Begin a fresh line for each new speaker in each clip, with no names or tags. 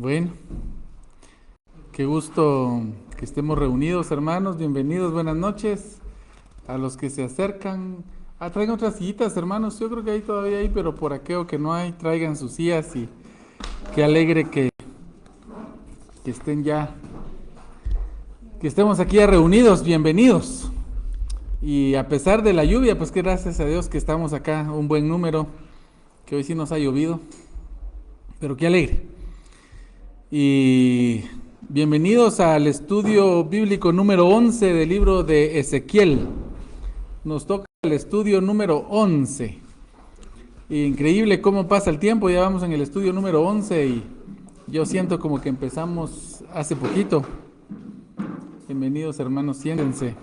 Bueno, qué gusto que estemos reunidos, hermanos. Bienvenidos, buenas noches. A los que se acercan, traigan otras sillitas, hermanos. Yo creo que ahí todavía hay, pero por aquello que no hay, traigan sus sillas y qué alegre que estén ya, que estemos aquí ya reunidos. Bienvenidos. Y a pesar de la lluvia, pues que gracias a Dios que estamos acá, un buen número, que hoy sí nos ha llovido, pero qué alegre. Y bienvenidos al estudio bíblico número 11 del libro de Ezequiel. Nos toca el estudio número 11. Increíble cómo pasa el tiempo, ya vamos en el estudio número 11 y yo siento como que empezamos hace poquito. Bienvenidos, hermanos, siéntense.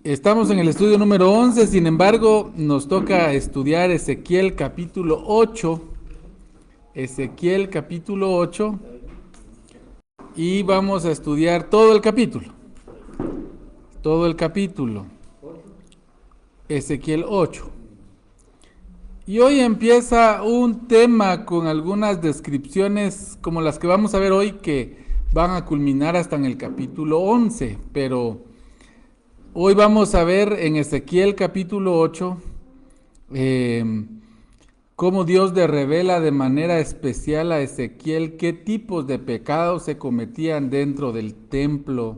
Estamos en el estudio número 11, sin embargo, nos toca estudiar Ezequiel capítulo 8. Ezequiel capítulo 8. Y vamos a estudiar todo el capítulo. Todo el capítulo. Ezequiel 8. Y hoy empieza un tema con algunas descripciones como las que vamos a ver hoy, que van a culminar hasta en el capítulo 11. Pero hoy vamos a ver en Ezequiel capítulo 8 cómo Dios le revela de manera especial a Ezequiel qué tipos de pecados se cometían dentro del templo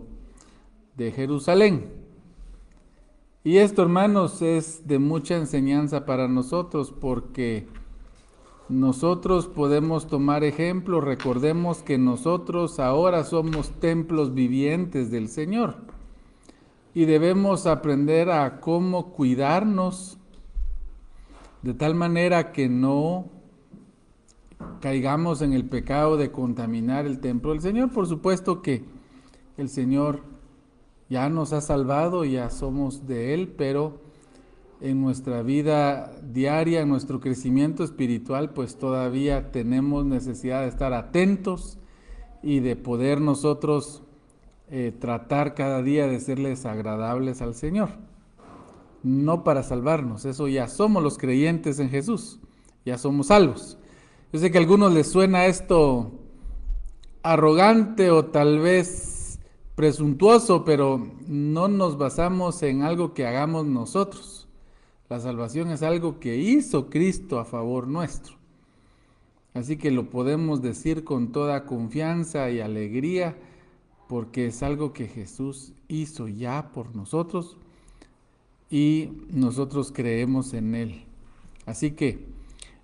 de Jerusalén. Y esto, hermanos, es de mucha enseñanza para nosotros, porque nosotros podemos tomar ejemplo. Recordemos que nosotros ahora somos templos vivientes del Señor y debemos aprender a cómo cuidarnos de tal manera que no caigamos en el pecado de contaminar el templo del Señor. Por supuesto que el Señor ya nos ha salvado, ya somos de Él, pero en nuestra vida diaria, en nuestro crecimiento espiritual, pues todavía tenemos necesidad de estar atentos y de poder nosotros tratar cada día de serles agradables al Señor. No para salvarnos, eso ya somos los creyentes en Jesús, ya somos salvos. Yo sé que a algunos les suena esto arrogante o tal vez presuntuoso, pero no nos basamos en algo que hagamos nosotros. La salvación es algo que hizo Cristo a favor nuestro. Así que lo podemos decir con toda confianza y alegría, porque es algo que Jesús hizo ya por nosotros y nosotros creemos en Él. Así que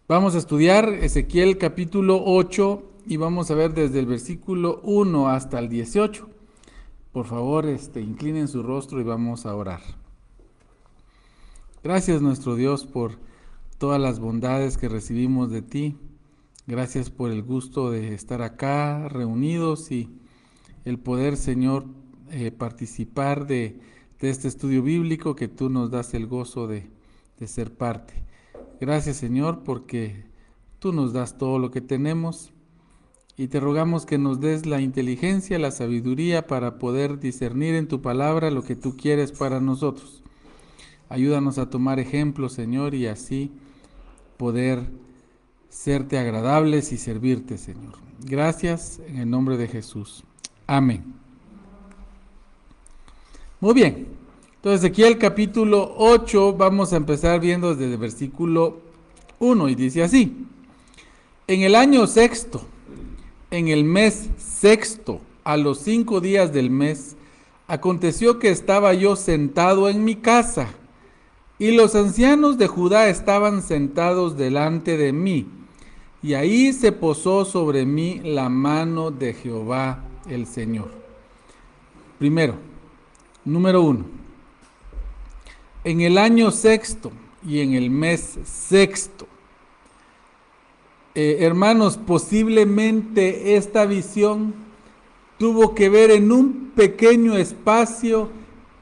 vamos a estudiar Ezequiel capítulo 8 y vamos a ver desde el versículo 1 hasta el 18. Por favor, inclinen su rostro y vamos a orar. Gracias, nuestro Dios, por todas las bondades que recibimos de ti. Gracias por el gusto de estar acá reunidos y el poder, Señor, participar de este estudio bíblico que tú nos das el gozo de ser parte. Gracias, Señor, porque tú nos das todo lo que tenemos y te rogamos que nos des la inteligencia, la sabiduría para poder discernir en tu palabra lo que tú quieres para nosotros. Ayúdanos a tomar ejemplo, Señor, y así poder serte agradables y servirte, Señor. Gracias en el nombre de Jesús. Amén. Muy bien. Entonces, aquí el capítulo 8 vamos a empezar viendo desde el versículo 1 y dice así: En el año sexto, en el mes sexto, a los 5 días del mes, aconteció que estaba yo sentado en mi casa, y los ancianos de Judá estaban sentados delante de mí, y ahí se posó sobre mí la mano de Jehová el Señor. Primero, número 1. En el año sexto y en el mes sexto. Hermanos, posiblemente esta visión tuvo que ver en un pequeño espacio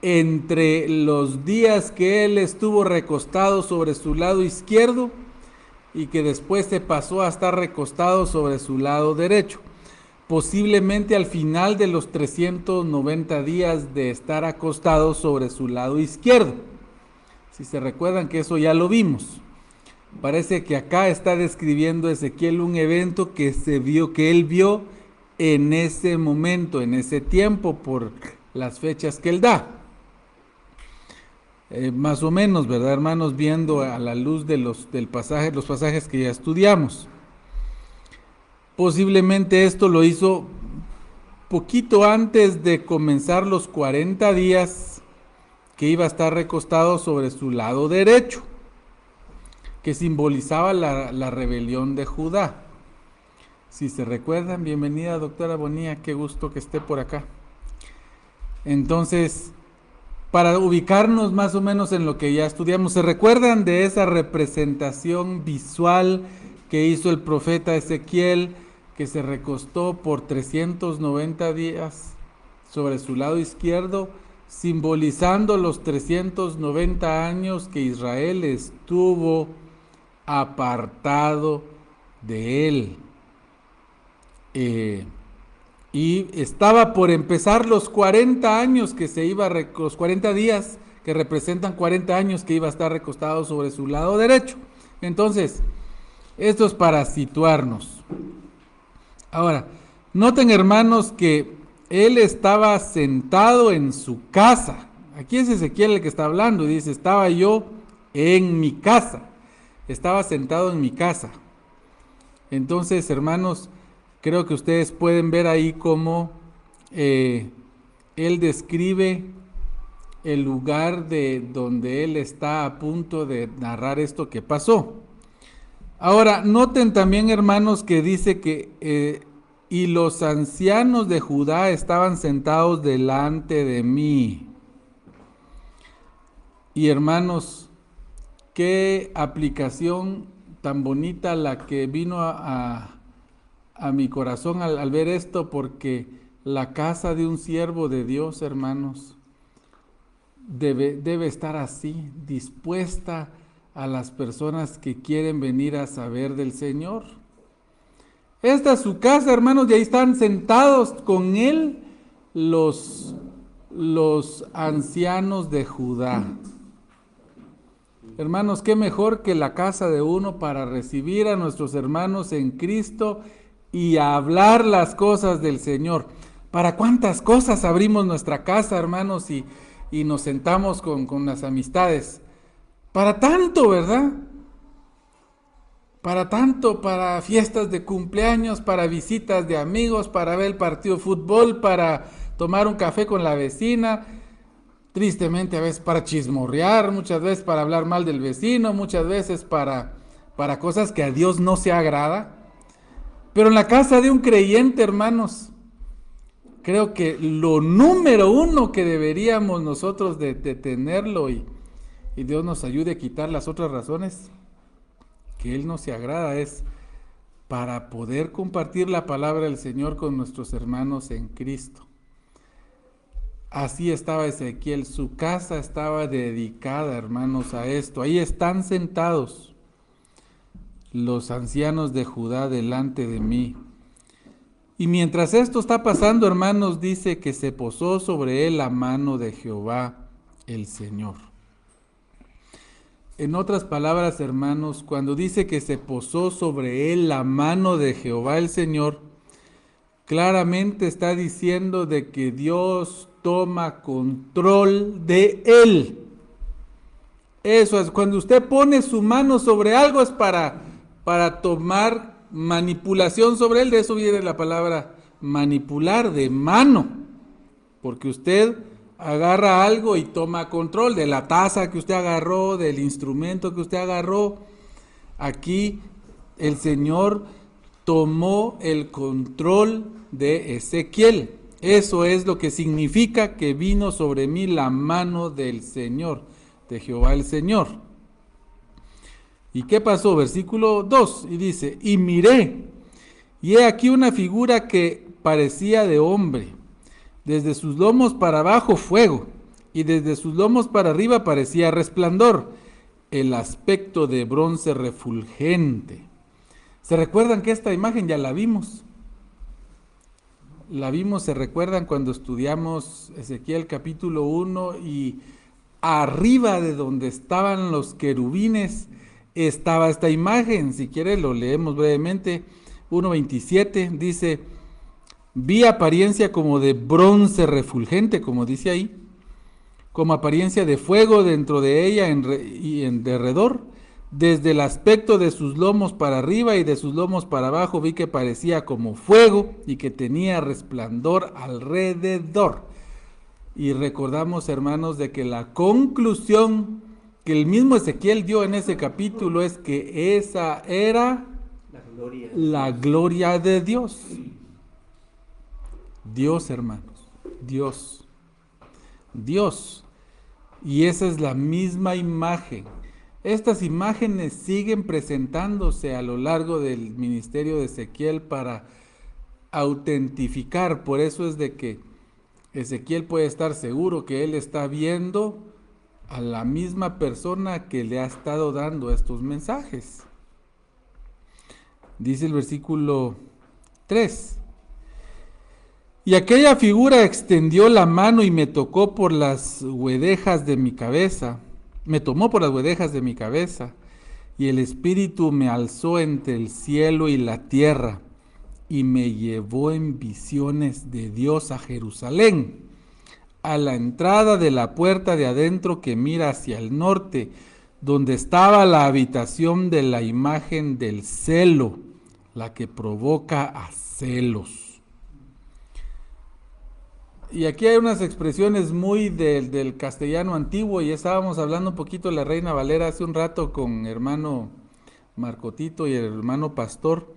entre los días que él estuvo recostado sobre su lado izquierdo y que después se pasó a estar recostado sobre su lado derecho. Posiblemente al final de los 390 días de estar acostado sobre su lado izquierdo. Si se recuerdan que eso ya lo vimos. Parece que acá está describiendo Ezequiel un evento que él vio en ese momento, en ese tiempo, por las fechas que él da. Más o menos, ¿verdad, hermanos? Viendo a la luz de los pasajes que ya estudiamos. Posiblemente esto lo hizo poquito antes de comenzar los 40 días que iba a estar recostado sobre su lado derecho, que simbolizaba la rebelión de Judá. Si se recuerdan, bienvenida doctora Bonilla, qué gusto que esté por acá. Entonces, para ubicarnos más o menos en lo que ya estudiamos, ¿se recuerdan de esa representación visual que hizo el profeta Ezequiel, que se recostó por 390 días sobre su lado izquierdo, simbolizando los 390 años que Israel estuvo apartado de él? Y estaba por empezar los 40 años que los 40 días que representan 40 años que iba a estar recostado sobre su lado derecho. Entonces, esto es para situarnos. Ahora, noten, hermanos, que él estaba sentado en su casa. Aquí es Ezequiel el que está hablando, dice, estaba yo en mi casa. Estaba sentado en mi casa. Entonces, hermanos, creo que ustedes pueden ver ahí cómo él describe el lugar de donde él está a punto de narrar esto que pasó. Ahora, noten también, hermanos, que dice que y los ancianos de Judá estaban sentados delante de mí. Y hermanos, qué aplicación tan bonita la que vino a mi corazón al ver esto, porque la casa de un siervo de Dios, hermanos, debe estar así, dispuesta a las personas que quieren venir a saber del Señor. Esta es su casa, hermanos, y ahí están sentados con él los ancianos de Judá. Hermanos, qué mejor que la casa de uno para recibir a nuestros hermanos en Cristo y hablar las cosas del Señor. ¿Para cuántas cosas abrimos nuestra casa, hermanos, y nos sentamos con las amistades? Para tanto, ¿verdad? Para tanto, para fiestas de cumpleaños, para visitas de amigos, para ver el partido de fútbol, para tomar un café con la vecina, tristemente a veces para chismorrear, muchas veces para hablar mal del vecino, muchas veces para cosas que a Dios no se agrada. Pero en la casa de un creyente, hermanos, creo que lo número uno que deberíamos nosotros de tenerlo, y Dios nos ayude a quitar las otras razones que Él no se agrada, es para poder compartir la palabra del Señor con nuestros hermanos en Cristo. Así estaba Ezequiel, su casa estaba dedicada, hermanos, a esto. Ahí están sentados los ancianos de Judá delante de mí. Y mientras esto está pasando, hermanos, dice que se posó sobre él la mano de Jehová, el Señor. En otras palabras, hermanos, cuando dice que se posó sobre él la mano de Jehová, el Señor, claramente está diciendo de que Dios toma control de él. Eso es, cuando usted pone su mano sobre algo es para tomar manipulación sobre él. De eso viene la palabra manipular, de mano, porque usted agarra algo y toma control de la taza que usted agarró, del instrumento que usted agarró. Aquí el Señor tomó el control de Ezequiel. Eso es lo que significa que vino sobre mí la mano del Señor, de Jehová el Señor. ¿Y qué pasó? Versículo 2, y dice, y miré, y he aquí una figura que parecía de hombre, desde sus lomos para abajo fuego, y desde sus lomos para arriba parecía resplandor, el aspecto de bronce refulgente. ¿Se recuerdan que esta imagen ya la vimos? La vimos, se recuerdan cuando estudiamos Ezequiel capítulo 1, y arriba de donde estaban los querubines estaba esta imagen. Si quiere lo leemos brevemente. 1:27 dice: vi apariencia como de bronce refulgente, como dice ahí, como apariencia de fuego dentro de ella y en derredor. Desde el aspecto de sus lomos para arriba y de sus lomos para abajo vi que parecía como fuego y que tenía resplandor alrededor. Y recordamos, hermanos, de que la conclusión que el mismo Ezequiel dio en ese capítulo es que esa era la gloria de Dios. Dios, hermanos, Dios. Dios. Y esa es la misma imagen. Estas imágenes siguen presentándose a lo largo del ministerio de Ezequiel para autentificar. Por eso es de que Ezequiel puede estar seguro que él está viendo a la misma persona que le ha estado dando estos mensajes. Dice el versículo 3: y aquella figura extendió la mano y me tocó por las guedejas de mi cabeza, me tomó por las guedejas de mi cabeza, y el Espíritu me alzó entre el cielo y la tierra, y me llevó en visiones de Dios a Jerusalén, a la entrada de la puerta de adentro que mira hacia el norte, donde estaba la habitación de la imagen del celo, la que provoca a celos. Y aquí hay unas expresiones muy del castellano antiguo, y estábamos hablando un poquito de la Reina Valera hace un rato con hermano Marcotito y el hermano Pastor,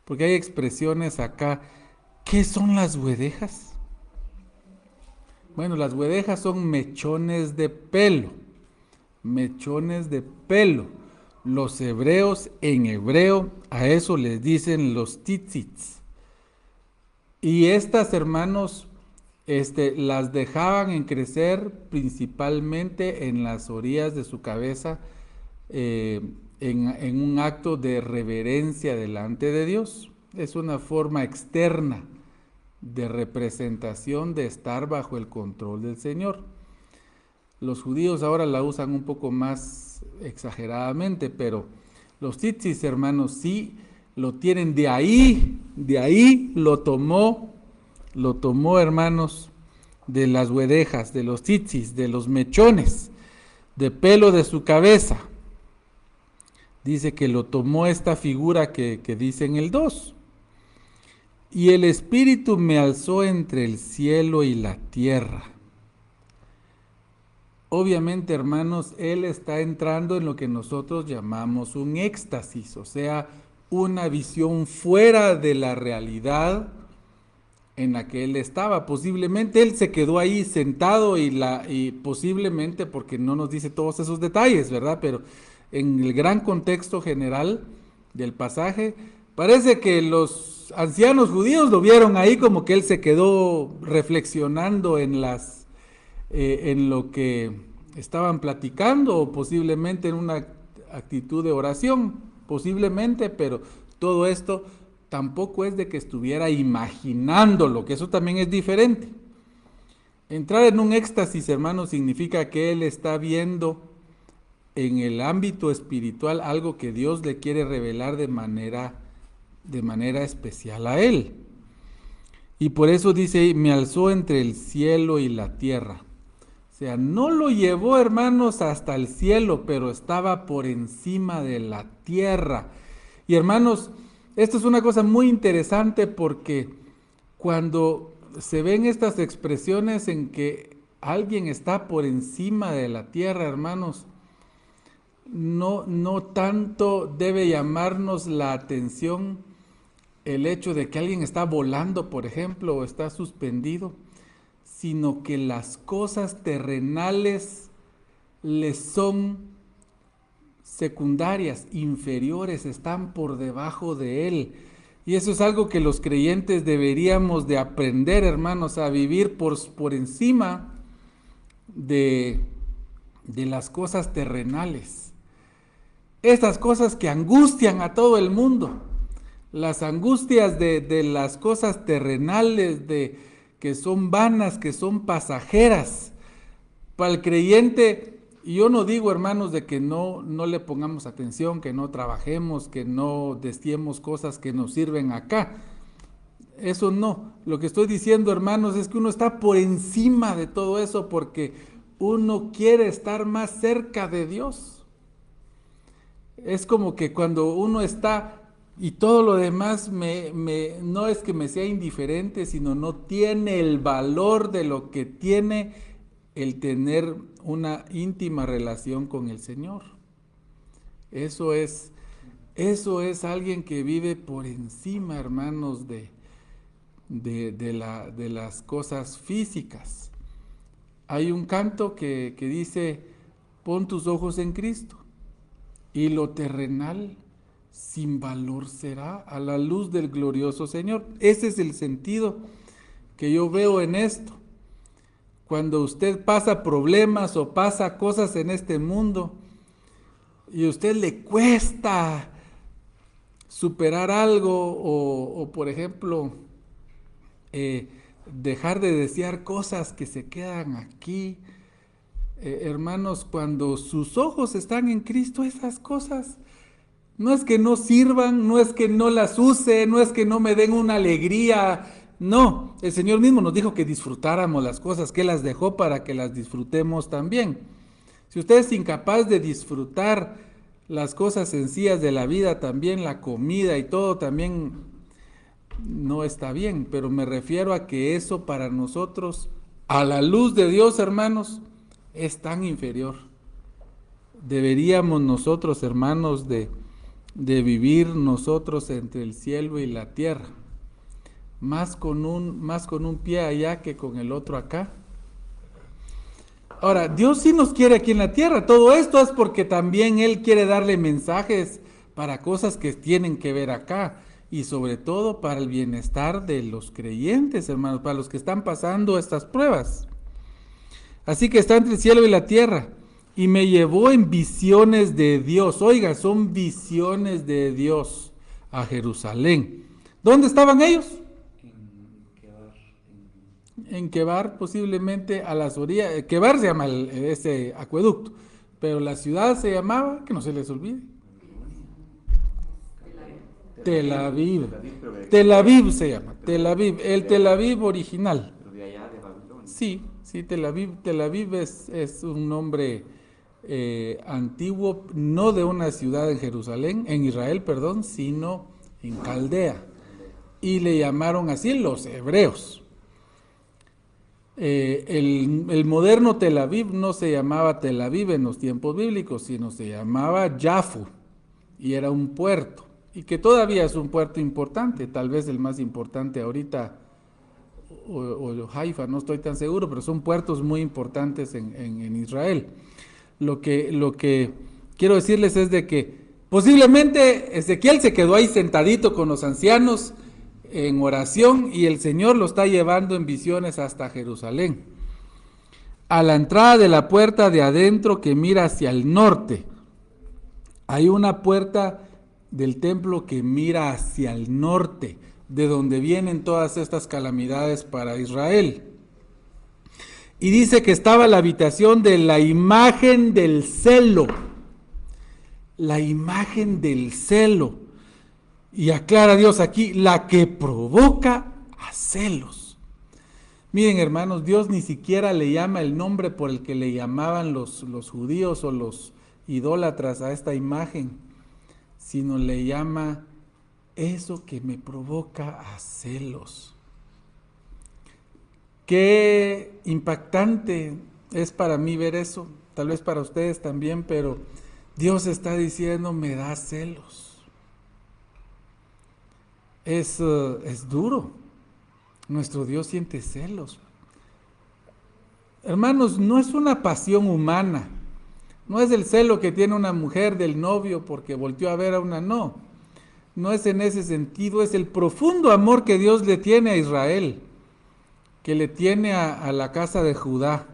porque hay expresiones acá. ¿Qué son las guedejas? Bueno, las guedejas son mechones de pelo, mechones de pelo. Los hebreos en hebreo a eso les dicen los tzitzits. Y estas, hermanos, las dejaban en crecer principalmente en las orillas de su cabeza, en un acto de reverencia delante de Dios. Es una forma externa de representación de estar bajo el control del Señor. Los judíos ahora la usan un poco más exageradamente, pero los tzitzis, hermanos, sí lo tienen. De ahí lo tomó, hermanos, de las guedejas, de los tzitzis, de los mechones de pelo de su cabeza. Dice que lo tomó esta figura que dice en el 2. Y el Espíritu me alzó entre el cielo y la tierra. Obviamente, hermanos, él está entrando en lo que nosotros llamamos un éxtasis, o sea, una visión fuera de la realidad en la que él estaba. Posiblemente él se quedó ahí sentado y posiblemente, porque no nos dice todos esos detalles, ¿verdad? Pero en el gran contexto general del pasaje, parece que los ancianos judíos lo vieron ahí como que él se quedó reflexionando en lo que estaban platicando, o posiblemente en una actitud de oración, posiblemente, pero todo esto tampoco es de que estuviera imaginándolo, que eso también es diferente. Entrar en un éxtasis, hermano, significa que él está viendo en el ámbito espiritual algo que Dios le quiere revelar de manera especial a él. Y por eso dice, me alzó entre el cielo y la tierra. O sea, no lo llevó, hermanos, hasta el cielo, pero estaba por encima de la tierra. Y hermanos, esto es una cosa muy interesante, porque cuando se ven estas expresiones en que alguien está por encima de la tierra, hermanos, no tanto debe llamarnos la atención el hecho de que alguien está volando, por ejemplo, o está suspendido, sino que las cosas terrenales les son secundarias, inferiores, están por debajo de él. Y eso es algo que los creyentes deberíamos de aprender, hermanos, a vivir por encima de las cosas terrenales. Estas cosas que angustian a todo el mundo, las angustias de las cosas terrenales, que son vanas, que son pasajeras. Para el creyente Y yo no digo, hermanos, de que no le pongamos atención, que no trabajemos, que no destiemos cosas que nos sirven acá. Eso no. Lo que estoy diciendo, hermanos, es que uno está por encima de todo eso porque uno quiere estar más cerca de Dios. Es como que cuando uno está y todo lo demás no es que me sea indiferente, sino no tiene el valor de lo que tiene el tener una íntima relación con el Señor. Eso es alguien que vive por encima, hermanos, de las cosas físicas. Hay un canto que dice, pon tus ojos en Cristo, y lo terrenal sin valor será a la luz del glorioso Señor. Ese es el sentido que yo veo en esto. Cuando usted pasa problemas o pasa cosas en este mundo y a usted le cuesta superar algo o por ejemplo, dejar de desear cosas que se quedan aquí, hermanos, cuando sus ojos están en Cristo, esas cosas no es que no sirvan, no es que no las use, no es que no me den una alegría. No, el Señor mismo nos dijo que disfrutáramos las cosas, que Él las dejó para que las disfrutemos también. Si usted es incapaz de disfrutar las cosas sencillas de la vida, también la comida y todo, también no está bien. Pero me refiero a que eso para nosotros, a la luz de Dios, hermanos, es tan inferior. Deberíamos nosotros, hermanos, de vivir nosotros entre el cielo y la tierra, más con un pie allá que con el otro acá. Ahora, Dios sí nos quiere aquí en la tierra. Todo esto es porque también Él quiere darle mensajes para cosas que tienen que ver acá, y sobre todo para el bienestar de los creyentes, hermanos, para los que están pasando estas pruebas. Así que está entre el cielo y la tierra, y me llevó en visiones de Dios. Oiga, son visiones de Dios a Jerusalén. ¿Dónde estaban ellos? En Quebar, posiblemente a las orillas. Quebar se llama ese acueducto, pero la ciudad se llamaba, que no se les olvide, Tel Aviv. Tel Aviv se llama, Tel Aviv, el Tel Aviv original.
Pero de allá, de Babilonia.
Sí, Tel Aviv. Tel Aviv es un nombre antiguo, no de una ciudad en Jerusalén, en Israel, perdón, sino en Caldea. Y le llamaron así los hebreos. El moderno Tel Aviv no se llamaba Tel Aviv en los tiempos bíblicos, sino se llamaba Yafu, y era un puerto, y que todavía es un puerto importante, tal vez el más importante ahorita, o Haifa, no estoy tan seguro, pero son puertos muy importantes en Israel. Lo que quiero decirles es de que posiblemente Ezequiel se quedó ahí sentadito con los ancianos en oración, y el Señor lo está llevando en visiones hasta Jerusalén. A la entrada de la puerta de adentro que mira hacia el norte, hay una puerta del templo que mira hacia el norte, de donde vienen todas estas calamidades para Israel. Y dice que estaba la habitación de la imagen del celo. La imagen del celo. Y aclara Dios aquí, la que provoca a celos. Miren, hermanos, Dios ni siquiera le llama el nombre por el que le llamaban los judíos o los idólatras a esta imagen, sino le llama eso que me provoca a celos. Qué impactante es para mí ver eso, tal vez para ustedes también, pero Dios está diciendo, me da celos. Es duro. Nuestro Dios siente celos. Hermanos, no es una pasión humana. No es el celo que tiene una mujer del novio porque volteó a ver a una, no. No es en ese sentido, es el profundo amor que Dios le tiene a Israel, que le tiene a la casa de Judá.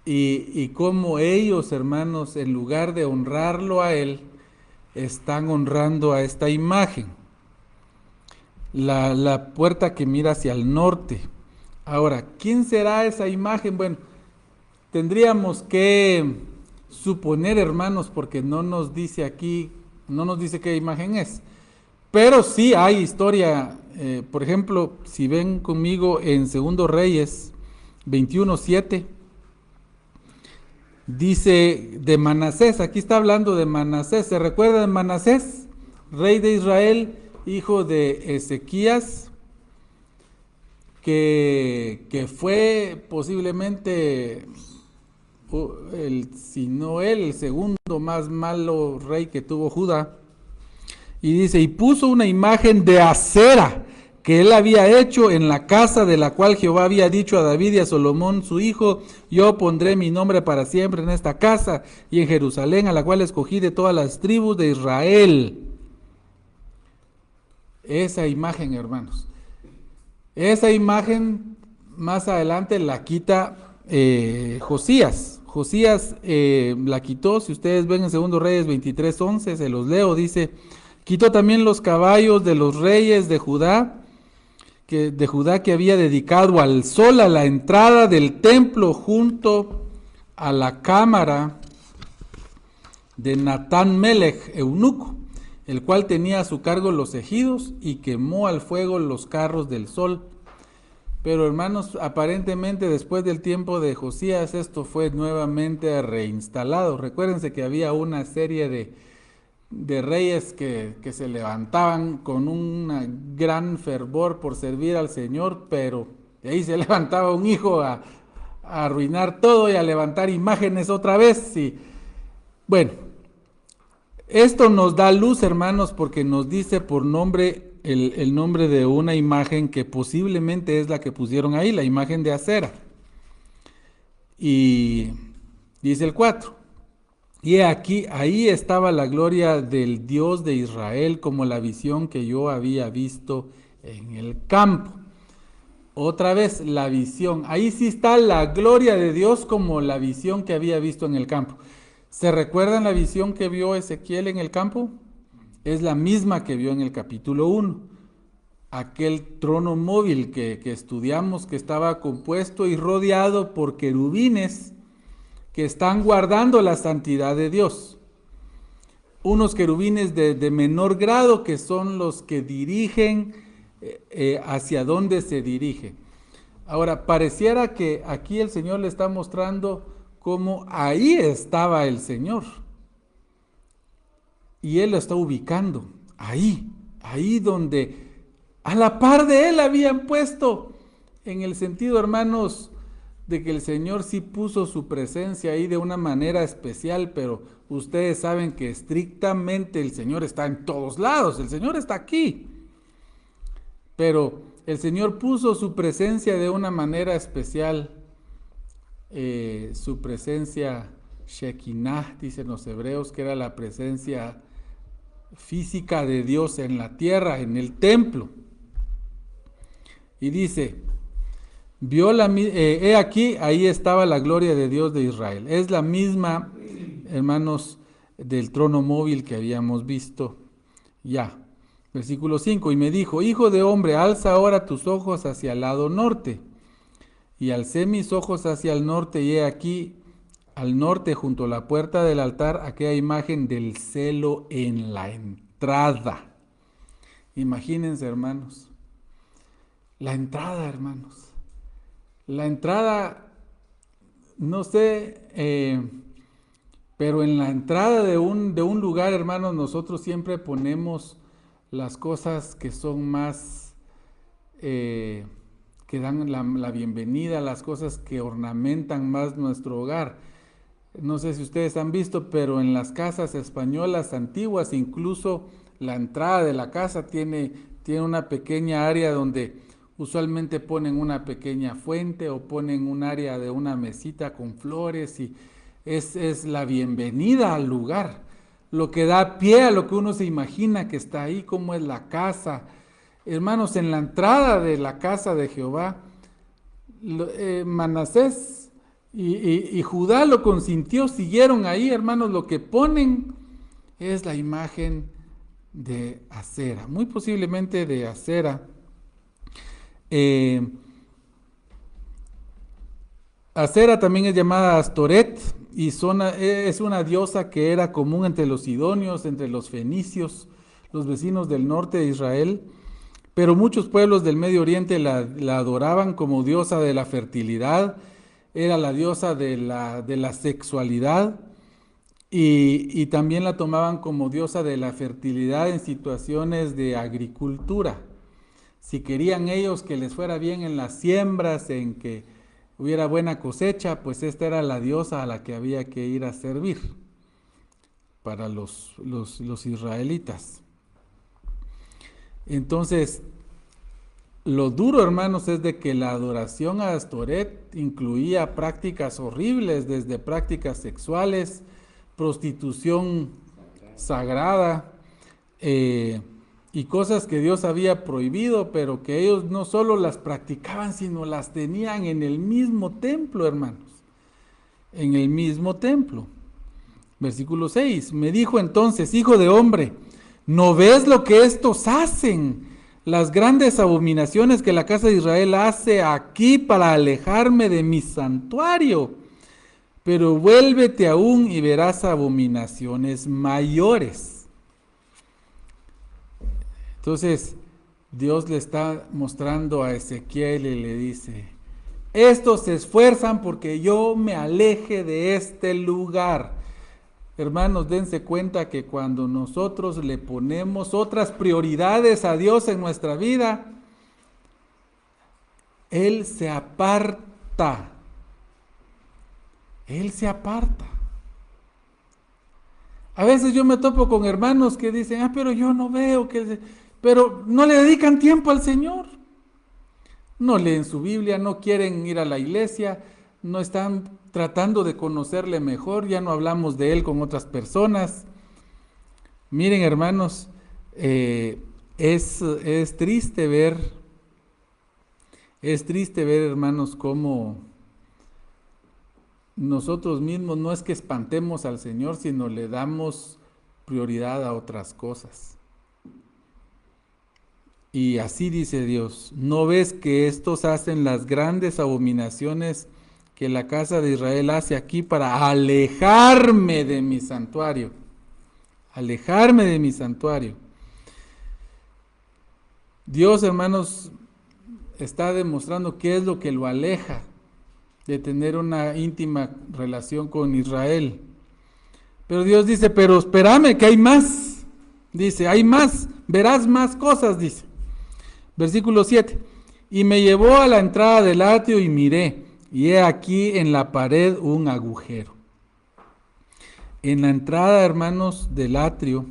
Y cómo ellos, hermanos, en lugar de honrarlo a él, están honrando a esta imagen. La puerta que mira hacia el norte. Ahora, ¿quién será esa imagen? Bueno, tendríamos que suponer, hermanos, porque no nos dice aquí, no nos dice qué imagen es. Pero sí hay historia, por ejemplo, si ven conmigo en Segundo Reyes 21:7, dice de Manasés, aquí está hablando de Manasés, ¿se recuerda de Manasés? Rey de Israel, hijo de Ezequías, que fue posiblemente, si no él, el segundo más malo rey que tuvo Judá. Y dice, y puso una imagen de acera que él había hecho en la casa de la cual Jehová había dicho a David y a Salomón su hijo, yo pondré mi nombre para siempre en esta casa y en Jerusalén, a la cual escogí de todas las tribus de Israel. Esa imagen, hermanos. Esa imagen más adelante la quita Josías. Josías la quitó, si ustedes ven en 2 Reyes 23:11, se los leo, dice, quitó también los caballos de los reyes de Judá, que había dedicado al sol a la entrada del templo junto a la cámara de Natán Melech, eunuco, el cual tenía a su cargo los ejidos y quemó al fuego los carros del sol. Pero hermanos, aparentemente después del tiempo de Josías esto fue nuevamente reinstalado. Recuérdense que había una serie de reyes que se levantaban con un gran fervor por servir al Señor, pero de ahí se levantaba un hijo a arruinar todo y a levantar imágenes otra vez. Y bueno, esto nos da luz, hermanos, porque nos dice por nombre el nombre de una imagen que posiblemente es la que pusieron ahí, la imagen de acera. Y dice el 4. Y aquí, ahí estaba la gloria del Dios de Israel como la visión que yo había visto en el campo. Otra vez la visión. Ahí sí está la gloria de Dios como la visión que había visto en el campo. ¿Se recuerdan la visión que vio Ezequiel en el campo? Es la misma que vio en el capítulo 1. Aquel trono móvil que estudiamos, que estaba compuesto y rodeado por querubines que están guardando la santidad de Dios. Unos querubines de menor grado que son los que dirigen hacia dónde se dirige. Ahora, pareciera que aquí el Señor le está mostrando cómo ahí estaba el Señor. Y Él lo está ubicando, ahí donde a la par de Él habían puesto, en el sentido, hermanos, de que el Señor sí puso su presencia ahí de una manera especial, pero ustedes saben que estrictamente el Señor está en todos lados, el Señor está aquí. Pero el Señor puso su presencia de una manera especial, su presencia Shekinah, dicen los hebreos, que era la presencia física de Dios en la tierra, en el templo. Y dice, he aquí, ahí estaba la gloria de Dios de Israel. Es la misma, hermanos, del trono móvil que habíamos visto ya. Versículo 5, y me dijo, hijo de hombre, alza ahora tus ojos hacia el lado norte. Y alcé mis ojos hacia el norte, y he aquí, al norte, junto a la puerta del altar, aquella imagen del celo en la entrada. Imagínense, hermanos. La entrada, hermanos. La entrada, no sé, pero en la entrada de un lugar, hermanos, nosotros siempre ponemos las cosas que son más, que dan la bienvenida, las cosas que ornamentan más nuestro hogar. No sé si ustedes han visto, pero en las casas españolas antiguas, incluso la entrada de la casa tiene una pequeña área donde usualmente ponen una pequeña fuente o ponen un área de una mesita con flores y es la bienvenida al lugar, lo que da pie a lo que uno se imagina que está ahí, cómo es la casa. Hermanos, en la entrada de la casa de Jehová, Manasés y Judá lo consintió, siguieron ahí, hermanos, lo que ponen es la imagen de acera, muy posiblemente de acera. Acera también es llamada Astoret y es una diosa que era común entre los sidonios, entre los fenicios, los vecinos del norte de Israel, pero muchos pueblos del Medio Oriente la adoraban como diosa de la fertilidad, era la diosa de la sexualidad y también la tomaban como diosa de la fertilidad en situaciones de agricultura. Si querían ellos que les fuera bien en las siembras, en que hubiera buena cosecha, pues esta era la diosa a la que había que ir a servir para los israelitas. Entonces, lo duro, hermanos, es de que la adoración a Astoret incluía prácticas horribles, desde prácticas sexuales, prostitución sagrada, y cosas que Dios había prohibido, pero que ellos no solo las practicaban, sino las tenían en el mismo templo, hermanos. En el mismo templo. Versículo 6. Me dijo entonces, hijo de hombre, ¿no ves lo que estos hacen? Las grandes abominaciones que la casa de Israel hace aquí para alejarme de mi santuario. Pero vuélvete aún y verás abominaciones mayores. Entonces, Dios le está mostrando a Ezequiel y le dice, estos se esfuerzan porque yo me aleje de este lugar. Hermanos, dense cuenta que cuando nosotros le ponemos otras prioridades a Dios en nuestra vida, Él se aparta. Él se aparta. A veces yo me topo con hermanos que dicen, pero yo no veo que... Pero no le dedican tiempo al Señor. No leen su Biblia, no quieren ir a la iglesia, no están tratando de conocerle mejor, ya no hablamos de Él con otras personas. Miren, hermanos, es triste ver, hermanos, cómo nosotros mismos no es que espantemos al Señor, sino le damos prioridad a otras cosas. Y así dice Dios, ¿no ves que estos hacen las grandes abominaciones que la casa de Israel hace aquí para alejarme de mi santuario? Alejarme de mi santuario. Dios, hermanos, está demostrando qué es lo que lo aleja de tener una íntima relación con Israel. Pero Dios dice, pero espérame que hay más. Dice, hay más, verás más cosas, dice. Versículo 7. Y me llevó a la entrada del atrio y miré, y he aquí en la pared un agujero. En la entrada, hermanos, del atrio,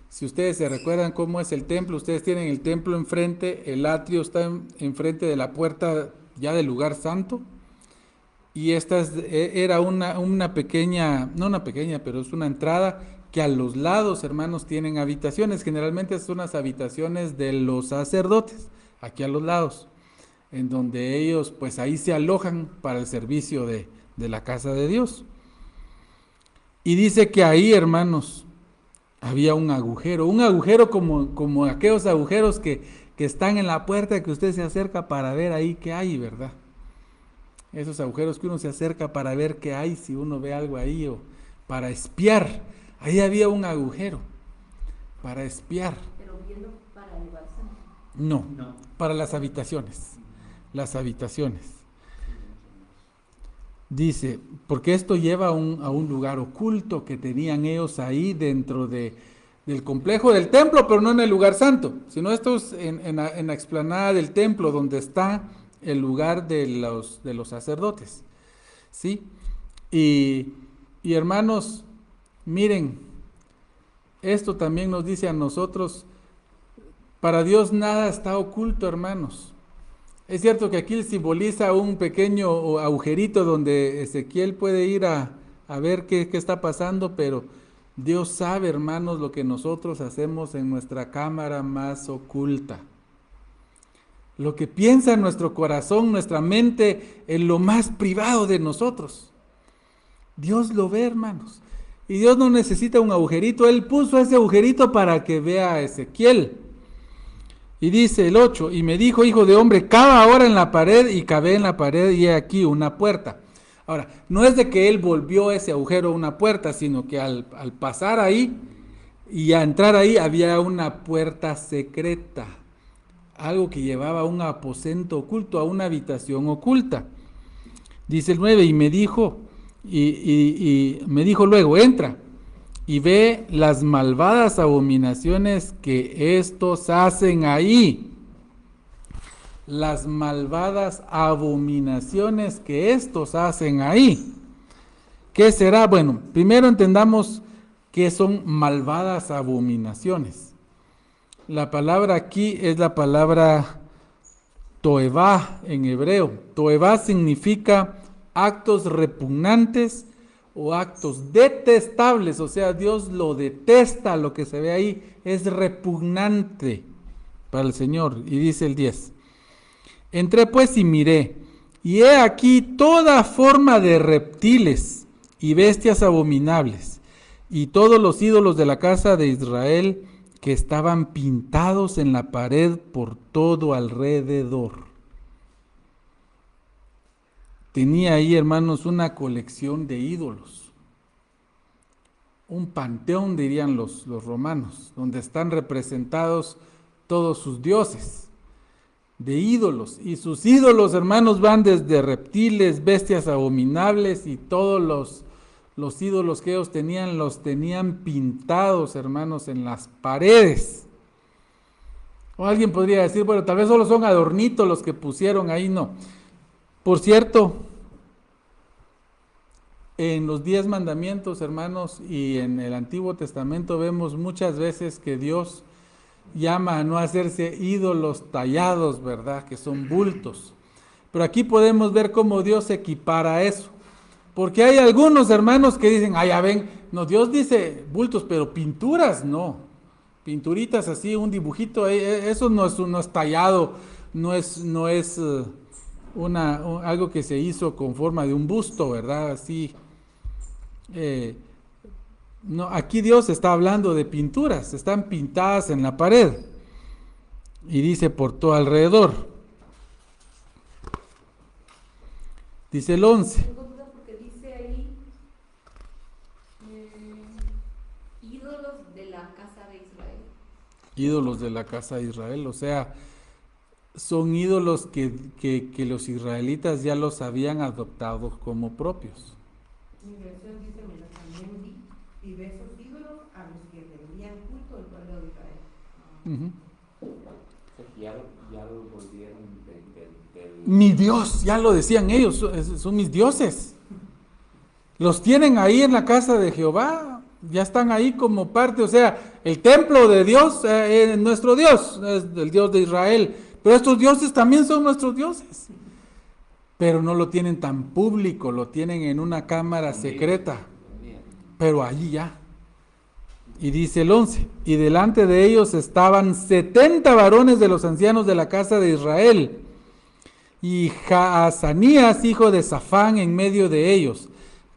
si ustedes se recuerdan cómo es el templo, ustedes tienen el templo enfrente, el atrio está enfrente de la puerta ya del lugar santo, y esta era una pequeña, no una pequeña, pero es una entrada que a los lados, hermanos, tienen habitaciones. Generalmente son las habitaciones de los sacerdotes, aquí a los lados, en donde ellos pues ahí se alojan para el servicio de la casa de Dios. Y dice que ahí, hermanos, había un agujero como aquellos agujeros que están en la puerta, que usted se acerca para ver ahí qué hay, ¿verdad? Esos agujeros que uno se acerca para ver qué hay, si uno ve algo ahí, o para espiar. Ahí había un agujero para espiar. ¿Pero viendo para el lugar santo? No, para las habitaciones. Las habitaciones. Dice, porque esto lleva a un lugar oculto que tenían ellos ahí dentro del complejo del templo, pero no en el lugar santo, sino esto es en la explanada del templo, donde está el lugar de los sacerdotes. ¿Sí? Y hermanos, miren, esto también nos dice a nosotros, para Dios nada está oculto, hermanos. Es cierto que aquí simboliza un pequeño agujerito donde Ezequiel puede ir a ver qué está pasando, pero Dios sabe, hermanos, lo que nosotros hacemos en nuestra cámara más oculta. Lo que piensa nuestro corazón, nuestra mente, en lo más privado de nosotros. Dios lo ve, hermanos. Y Dios no necesita un agujerito. Él puso ese agujerito para que vea a Ezequiel. Y dice el 8, y me dijo, hijo de hombre, cava ahora en la pared, y cavé en la pared, y he aquí una puerta. Ahora, no es de que él volvió ese agujero una puerta, sino que al pasar ahí y a entrar ahí había una puerta secreta, algo que llevaba a un aposento oculto, a una habitación oculta. Dice el 9, y me dijo, y me dijo luego, entra y ve las malvadas abominaciones que estos hacen ahí. Las malvadas abominaciones que estos hacen ahí. ¿Qué será? Bueno, primero entendamos qué son malvadas abominaciones. La palabra aquí es la palabra toevá en hebreo. Toevá significa actos repugnantes o actos detestables, o sea, Dios lo detesta, lo que se ve ahí es repugnante para el Señor. Y dice el 10, entré pues y miré, y he aquí toda forma de reptiles y bestias abominables, y todos los ídolos de la casa de Israel que estaban pintados en la pared por todo alrededor. Tenía ahí, hermanos, una colección de ídolos, un panteón, dirían los romanos, donde están representados todos sus dioses, de ídolos. Y sus ídolos, hermanos, van desde reptiles, bestias abominables, y todos los ídolos que ellos tenían, los tenían pintados, hermanos, en las paredes. O alguien podría decir, bueno, tal vez solo son adornitos los que pusieron ahí, no. Por cierto, en los 10 mandamientos, hermanos, y en el Antiguo Testamento vemos muchas veces que Dios llama a no hacerse ídolos tallados, ¿verdad? Que son bultos. Pero aquí podemos ver cómo Dios equipara eso. Porque hay algunos hermanos que dicen, ya ven, no, Dios dice bultos, pero pinturas no. Pinturitas así, un dibujito, eso no es tallado, no es algo que se hizo con forma de un busto, ¿verdad? Así. No, aquí Dios está hablando de pinturas, están pintadas en la pared. Y dice por todo alrededor. Dice el 11.
Tengo duda porque dice ahí ídolos de la casa de Israel.
Ídolos de la casa de Israel, o sea, son ídolos que los israelitas ya los habían adoptado como propios.
Mi versión dice, mira, también vi y ve esos ídolos a los que rendían culto el pueblo de Israel.
Ya lo volvieron
Mi Dios, ya lo decían ellos, son mis dioses. Los tienen ahí en la casa de Jehová, ya están ahí como parte, o sea, el templo de Dios es nuestro Dios, es el Dios de Israel, pero estos dioses también son nuestros dioses. Pero no lo tienen tan público, lo tienen en una cámara secreta, pero allí ya. Y dice el 11, y delante de ellos estaban 70 varones de los ancianos de la casa de Israel, y Jaazanías, hijo de Safán, en medio de ellos,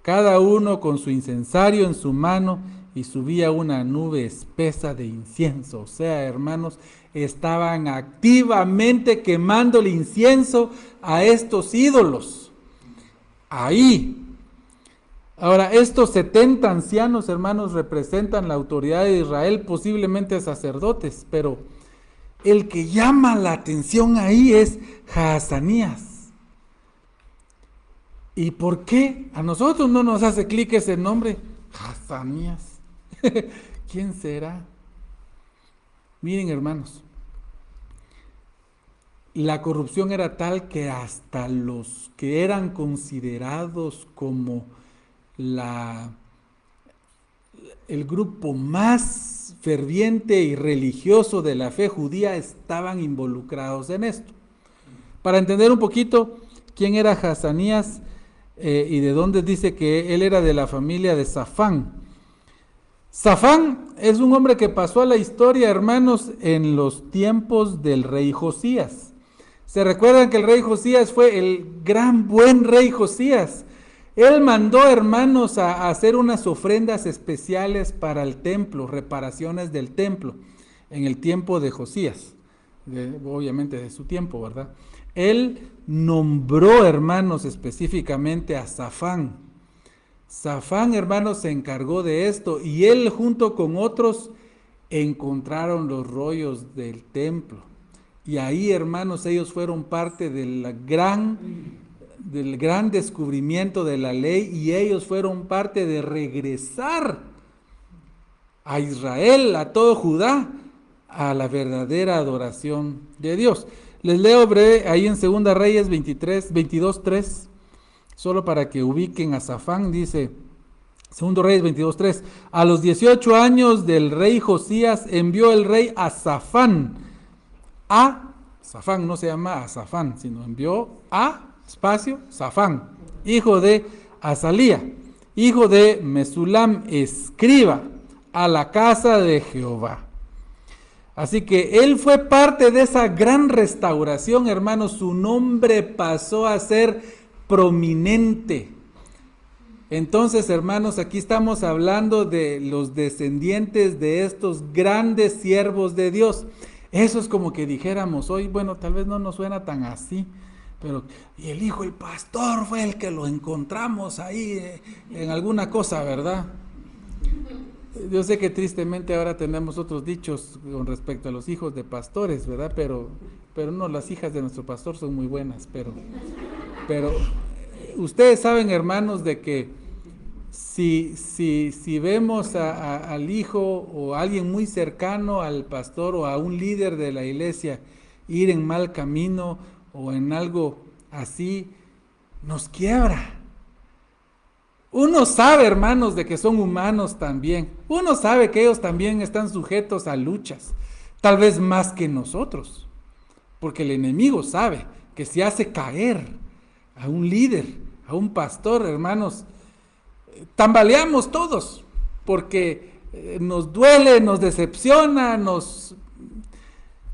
cada uno con su incensario en su mano, y subía una nube espesa de incienso. O sea, hermanos, estaban activamente quemando el incienso a estos ídolos. Ahí. Ahora, estos 70 ancianos, hermanos, representan la autoridad de Israel, posiblemente sacerdotes, pero el que llama la atención ahí es Jaazanías. ¿Y por qué a nosotros no nos hace clic ese nombre? Jaazanías. ¿Quién será? Miren, hermanos, la corrupción era tal que hasta los que eran considerados como el grupo más ferviente y religioso de la fe judía estaban involucrados en esto. Para entender un poquito quién era Jaazanías y de dónde dice que él era de la familia de Safán. Safán es un hombre que pasó a la historia, hermanos, en los tiempos del rey Josías. ¿Se recuerdan que el rey Josías fue el gran buen rey Josías? Él mandó, hermanos, a hacer unas ofrendas especiales para el templo, reparaciones del templo, en el tiempo de Josías. obviamente de su tiempo, ¿verdad? Él nombró, hermanos, específicamente a Safán. Safán, hermanos, se encargó de esto y él junto con otros encontraron los rollos del templo. Y ahí, hermanos, ellos fueron parte del gran descubrimiento de la ley y ellos fueron parte de regresar a Israel, a todo Judá, a la verdadera adoración de Dios. Les leo breve ahí en 2 Reyes 22:3, solo para que ubiquen a Safán. Dice 2 Reyes 22:3: a los 18 años del rey Josías envió el rey a Safán, no se llama a Safán, sino envió a Safán, hijo de Azalía, hijo de Mesulam, escriba, a la casa de Jehová. Así que él fue parte de esa gran restauración, hermanos. Su nombre pasó a ser prominente. Entonces, hermanos, aquí estamos hablando de los descendientes de estos grandes siervos de Dios. Eso es como que dijéramos hoy, bueno, tal vez no nos suena tan así, pero y el hijo del pastor fue el que lo encontramos ahí en alguna cosa, ¿verdad? Yo sé que tristemente ahora tenemos otros dichos con respecto a los hijos de pastores, ¿verdad? Pero no, las hijas de nuestro pastor son muy buenas, pero ustedes saben, hermanos, de que si vemos al hijo o a alguien muy cercano al pastor o a un líder de la iglesia ir en mal camino o en algo así, nos quiebra. Uno sabe, hermanos, de que son humanos también. Uno sabe que ellos también están sujetos a luchas, tal vez más que nosotros, porque el enemigo sabe que si hace caer a un líder, a un pastor, hermanos, tambaleamos todos, porque nos duele, nos decepciona,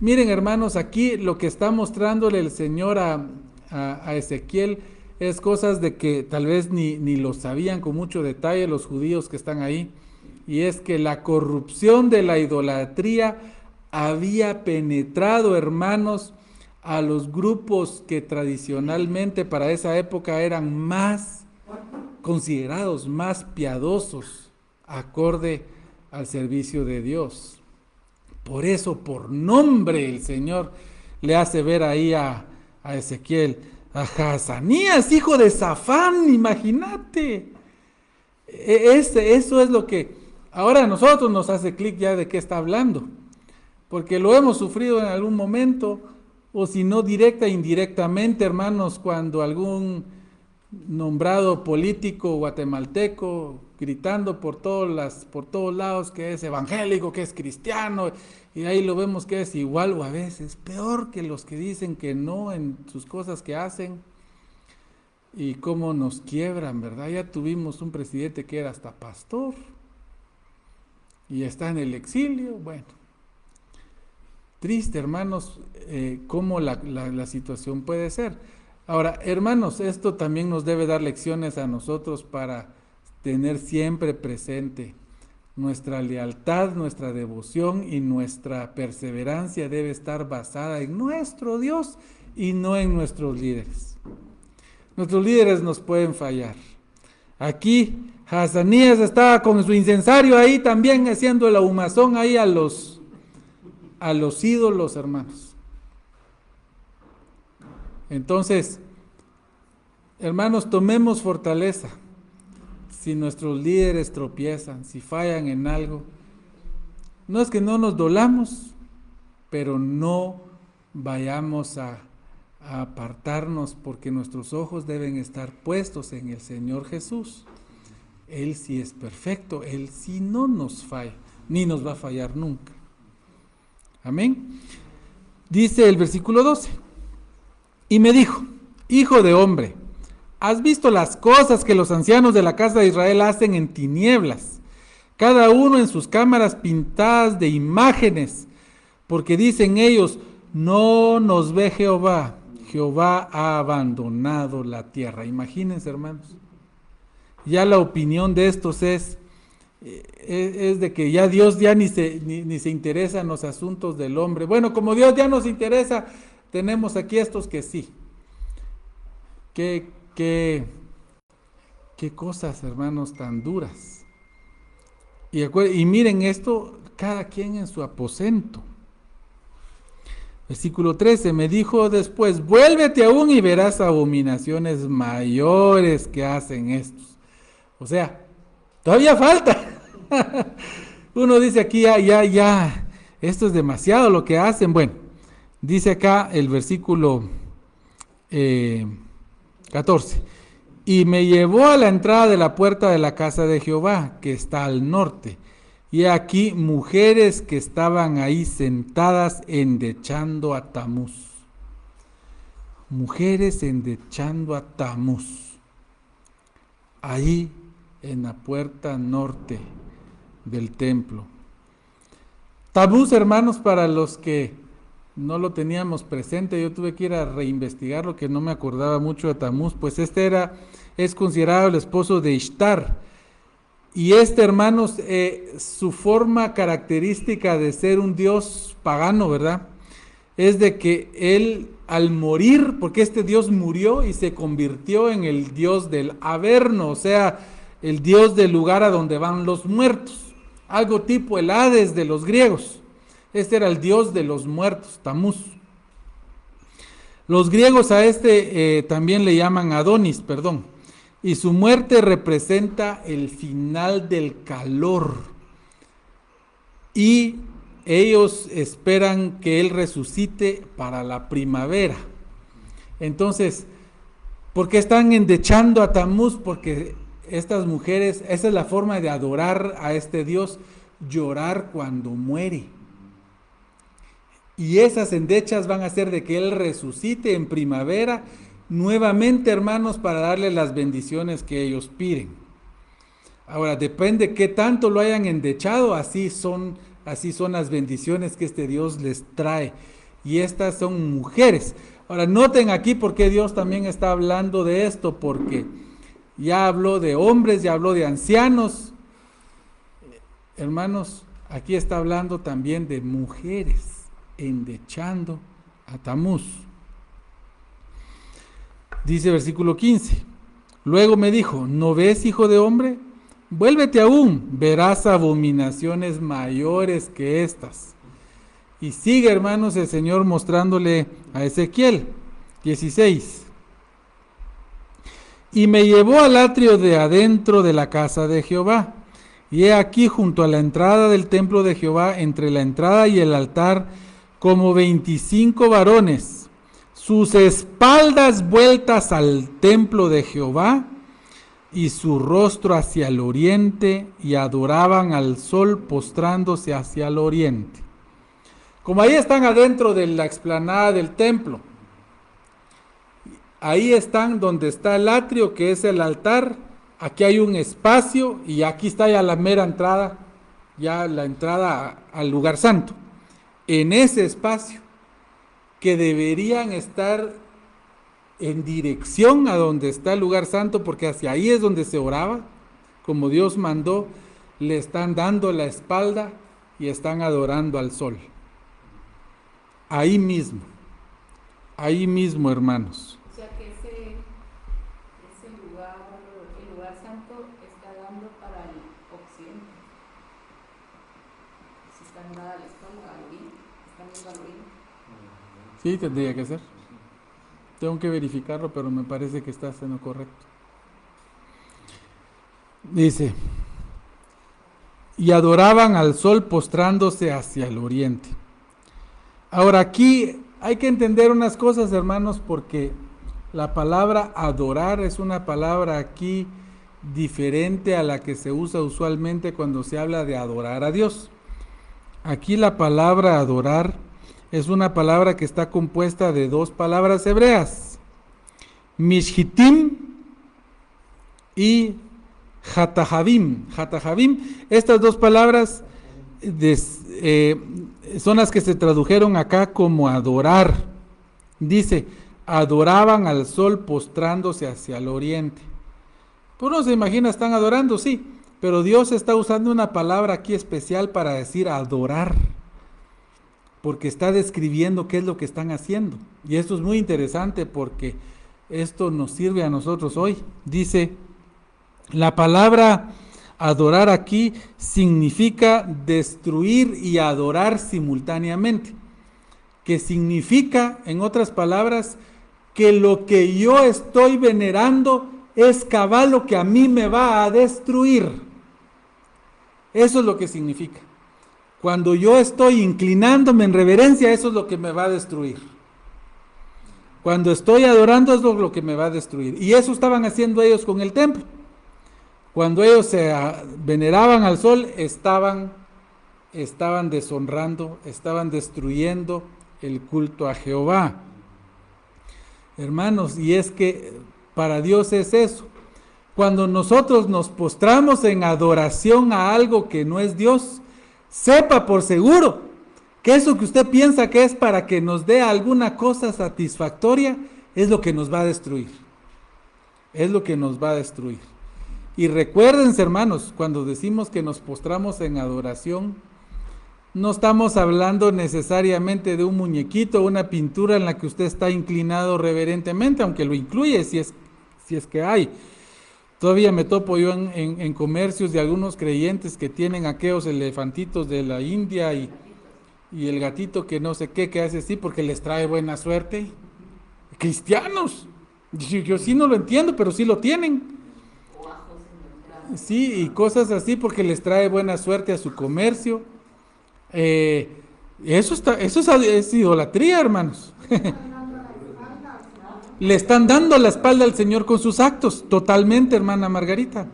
Miren, hermanos, aquí lo que está mostrándole el Señor a Ezequiel es cosas de que tal vez ni lo sabían con mucho detalle los judíos que están ahí, y es que la corrupción de la idolatría había penetrado, hermanos, a los grupos que tradicionalmente para esa época eran más considerados, más piadosos, acorde al servicio de Dios. Por eso, por nombre, el Señor le hace ver ahí a Ezequiel, a Hazanías, hijo de Safán, imagínate. Eso es lo que ahora a nosotros nos hace clic ya de qué está hablando, porque lo hemos sufrido en algún momento, o si no directa e indirectamente, hermanos, cuando algún nombrado político guatemalteco gritando por todos lados que es evangélico, que es cristiano, y ahí lo vemos que es igual o a veces peor que los que dicen que no en sus cosas que hacen, y cómo nos quiebran, ¿verdad? Ya tuvimos un presidente que era hasta pastor y está en el exilio. Bueno, triste, hermanos, cómo la situación puede ser. Ahora, hermanos, esto también nos debe dar lecciones a nosotros para tener siempre presente nuestra lealtad, nuestra devoción y nuestra perseverancia debe estar basada en nuestro Dios y no en nuestros líderes. Nuestros líderes nos pueden fallar. Aquí Hazanías estaba con su incensario ahí también haciendo la humazón ahí a los ídolos, hermanos. Entonces, hermanos, tomemos fortaleza. Si nuestros líderes tropiezan, si fallan en algo, no es que no nos dolamos, pero no vayamos a apartarnos, porque nuestros ojos deben estar puestos en el Señor Jesús. Él sí es perfecto, Él sí no nos falla, ni nos va a fallar nunca. Amén. Dice el versículo 12, y me dijo, hijo de hombre, ¿has visto las cosas que los ancianos de la casa de Israel hacen en tinieblas, cada uno en sus cámaras pintadas de imágenes? Porque dicen ellos, no nos ve Jehová, Jehová ha abandonado la tierra. Imagínense, hermanos. Ya la opinión de estos es es de que ya Dios ya ni se interesa en los asuntos del hombre. Bueno, como Dios ya nos interesa, tenemos aquí estos que sí. Qué cosas, hermanos, tan duras. Y miren esto, cada quien en su aposento. Versículo 13, me dijo después, vuélvete aún y verás abominaciones mayores que hacen estos. O sea, todavía falta. Uno dice aquí, ya, esto es demasiado lo que hacen. Bueno, dice acá el versículo 14. Y me llevó a la entrada de la puerta de la casa de Jehová, que está al norte. Y aquí mujeres que estaban ahí sentadas endechando a Tamuz. Mujeres endechando a Tamuz. Ahí en la puerta norte del templo. Tamuz, hermanos, para los que no lo teníamos presente, yo tuve que ir a reinvestigarlo, que no me acordaba mucho de Tamuz, pues es considerado el esposo de Ishtar. Y hermanos, su forma característica de ser un dios pagano, ¿verdad? Es de que él al morir, porque este dios murió y se convirtió en el dios del Averno, o sea, el dios del lugar a donde van los muertos, algo tipo el Hades de los griegos. Este era el dios de los muertos, Tamuz. Los griegos a también le llaman Adonis, y su muerte representa el final del calor. Y ellos esperan que él resucite para la primavera. Entonces, ¿por qué están endechando a Tamuz? Porque estas mujeres, esa es la forma de adorar a este Dios, llorar cuando muere. Y esas endechas van a hacer de que él resucite en primavera nuevamente, hermanos, para darle las bendiciones que ellos piden. Ahora, depende qué tanto lo hayan endechado, así son las bendiciones que este Dios les trae. Y estas son mujeres. Ahora, noten aquí por qué Dios también está hablando de esto, porque ya habló de hombres, ya habló de ancianos. Hermanos, aquí está hablando también de mujeres endechando a Tamuz. Dice versículo 15, luego me dijo, ¿no ves, hijo de hombre? Vuélvete aún, verás abominaciones mayores que estas. Y sigue, hermanos, el Señor mostrándole a Ezequiel, 16. Y me llevó al atrio de adentro de la casa de Jehová, y he aquí junto a la entrada del templo de Jehová, entre la entrada y el altar, como 25 varones, sus espaldas vueltas al templo de Jehová y su rostro hacia el oriente, y adoraban al sol postrándose hacia el oriente. Como ahí están adentro de la explanada del templo, ahí están donde está el atrio, que es el altar. Aquí hay un espacio y aquí está ya la mera entrada, ya la entrada al lugar santo. En ese espacio, que deberían estar en dirección a donde está el lugar santo, porque hacia ahí es donde se oraba, como Dios mandó, le están dando la espalda y están adorando al sol. Ahí mismo, hermanos.
O sea que ese lugar, el lugar santo está dando para el occidente. Si están dada la espalda al oriente, están yendo al oriente.
Sí, tendría que ser. Tengo que verificarlo, pero me parece que está en lo correcto. Dice, y adoraban al sol postrándose hacia el oriente. Ahora aquí hay que entender unas cosas, hermanos, porque la palabra adorar es una palabra aquí diferente a la que se usa usualmente cuando se habla de adorar a Dios. Aquí la palabra adorar es una palabra que está compuesta de dos palabras hebreas, mishhitim y hatahavim. Estas dos palabras son las que se tradujeron acá como adorar. Dice, adoraban al sol postrándose hacia el oriente. Pues uno se imagina, están adorando, sí, pero Dios está usando una palabra aquí especial para decir adorar, porque está describiendo qué es lo que están haciendo. Y esto es muy interesante porque esto nos sirve a nosotros hoy. Dice, la palabra adorar aquí significa destruir y adorar simultáneamente, que significa, en otras palabras, que lo que yo estoy venerando es cabal lo que a mí me va a destruir. Eso es lo que significa. Cuando yo estoy inclinándome en reverencia, eso es lo que me va a destruir. Cuando estoy adorando, es lo que me va a destruir. Y eso estaban haciendo ellos con el templo. Cuando ellos se veneraban al sol, estaban deshonrando, estaban destruyendo el culto a Jehová. Hermanos, y es que para Dios es eso. Cuando nosotros nos postramos en adoración a algo que no es Dios, sepa por seguro que eso que usted piensa que es para que nos dé alguna cosa satisfactoria, es lo que nos va a destruir. Es lo que nos va a destruir. Y recuérdense, hermanos, cuando decimos que nos postramos en adoración, no estamos hablando necesariamente de un muñequito, una pintura en la que usted está inclinado reverentemente, aunque lo incluye si es que hay. Todavía me topo yo en comercios de algunos creyentes que tienen aquellos elefantitos de la India y el gatito que no sé qué, que hace así porque les trae buena suerte. Cristianos. Yo sí no lo entiendo, pero sí lo tienen. Sí, y cosas así porque les trae buena suerte a su comercio. Eso es idolatría, hermanos. Le están dando la espalda al Señor con sus actos, totalmente, hermana Margarita.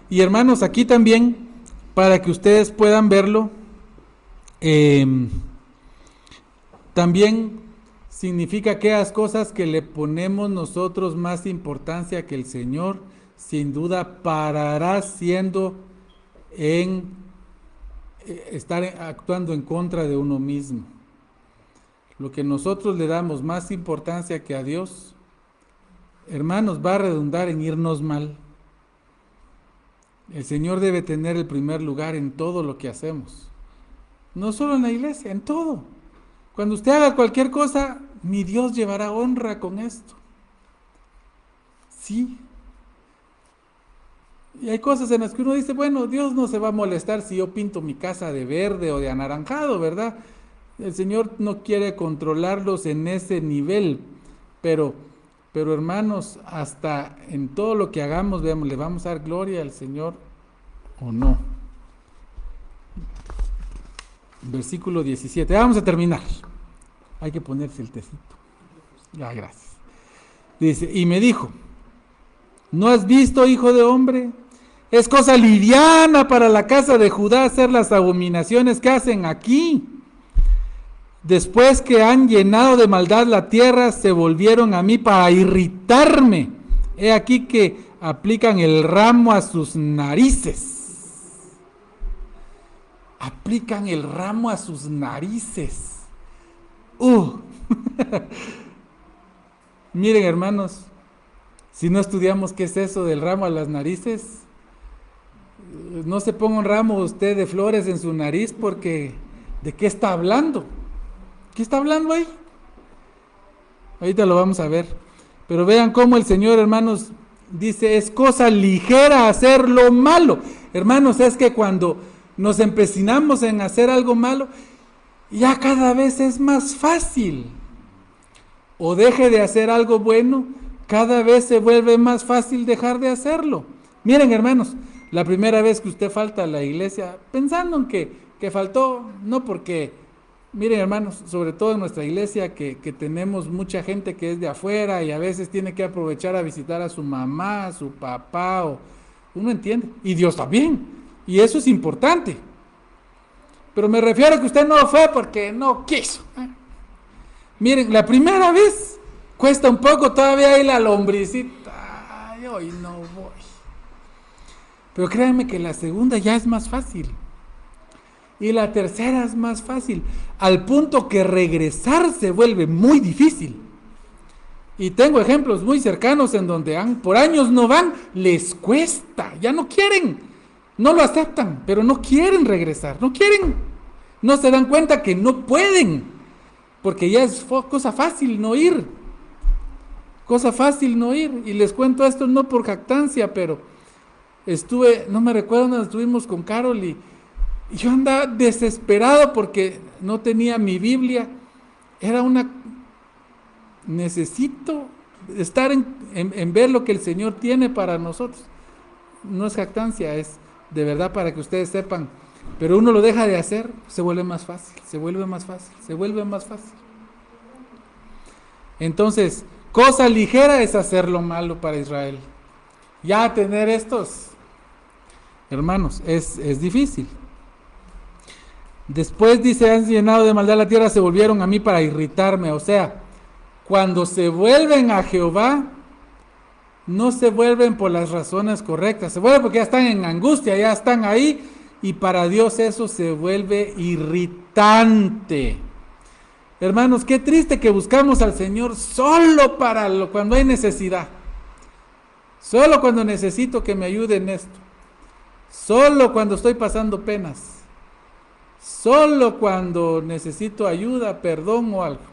Y hermanos, aquí también, para que ustedes puedan verlo, también significa aquellas cosas que le ponemos nosotros más importancia que el Señor, sin duda parará siendo estar actuando en contra de uno mismo. Lo que nosotros le damos más importancia que a Dios, hermanos, va a redundar en irnos mal. El Señor debe tener el primer lugar en todo lo que hacemos. No solo en la iglesia, en todo. Cuando usted haga cualquier cosa, mi Dios llevará honra con esto. Sí. Y hay cosas en las que uno dice, bueno, Dios no se va a molestar si yo pinto mi casa de verde o de anaranjado, ¿verdad? El Señor no quiere controlarlos en ese nivel, pero hermanos, hasta en todo lo que hagamos, veamos, ¿le vamos a dar gloria al Señor o no? Versículo 17, vamos a terminar. Hay que ponerse el tecito. Ya, gracias. Dice, y me dijo, ¿no has visto, hijo de hombre? Es cosa liviana para la casa de Judá hacer las abominaciones que hacen aquí. Después que han llenado de maldad la tierra, se volvieron a mí para irritarme. He aquí que aplican el ramo a sus narices. Aplican el ramo a sus narices. Miren, hermanos, si no estudiamos qué es eso del ramo a las narices, no se ponga un ramo usted de flores en su nariz porque ¿de qué está hablando? ¿Qué está hablando ahí? Ahorita lo vamos a ver. Pero vean cómo el Señor, hermanos, dice, es cosa ligera hacer lo malo. Hermanos, es que cuando nos empecinamos en hacer algo malo, ya cada vez es más fácil. O deje de hacer algo bueno, cada vez se vuelve más fácil dejar de hacerlo. Miren, hermanos, la primera vez que usted falta a la iglesia, pensando en que faltó, no porque, miren, hermanos, sobre todo en nuestra iglesia, que tenemos mucha gente que es de afuera y a veces tiene que aprovechar a visitar a su mamá, a su papá, o uno entiende, y Dios también, y eso es importante. Pero me refiero a que usted no fue porque no quiso. Miren, la primera vez cuesta un poco todavía ahí la lombricita. Ay, hoy no voy. Pero créanme que la segunda ya es más fácil. Y la tercera es más fácil. Al punto que regresar se vuelve muy difícil. Y tengo ejemplos muy cercanos en donde por años no van, les cuesta, ya no quieren. No lo aceptan, pero no quieren regresar, no quieren. No se dan cuenta que no pueden, porque ya es cosa fácil no ir. Cosa fácil no ir. Y les cuento esto no por jactancia, pero no me recuerdo dónde estuvimos con Carol y yo andaba desesperado porque no tenía mi Biblia. Necesito estar en ver lo que el Señor tiene para nosotros. No es jactancia, es de verdad para que ustedes sepan. Pero uno lo deja de hacer, se vuelve más fácil, se vuelve más fácil, se vuelve más fácil. Entonces, cosa ligera es hacer lo malo para Israel. Ya tener estos, hermanos, es difícil. Después dice, han llenado de maldad la tierra, se volvieron a mí para irritarme. O sea, cuando se vuelven a Jehová, no se vuelven por las razones correctas, se vuelven porque ya están en angustia, ya están ahí, y para Dios eso se vuelve irritante. Hermanos, qué triste que buscamos al Señor solo cuando hay necesidad, solo cuando necesito que me ayude en esto, solo cuando estoy pasando penas, solo cuando necesito ayuda, perdón o algo.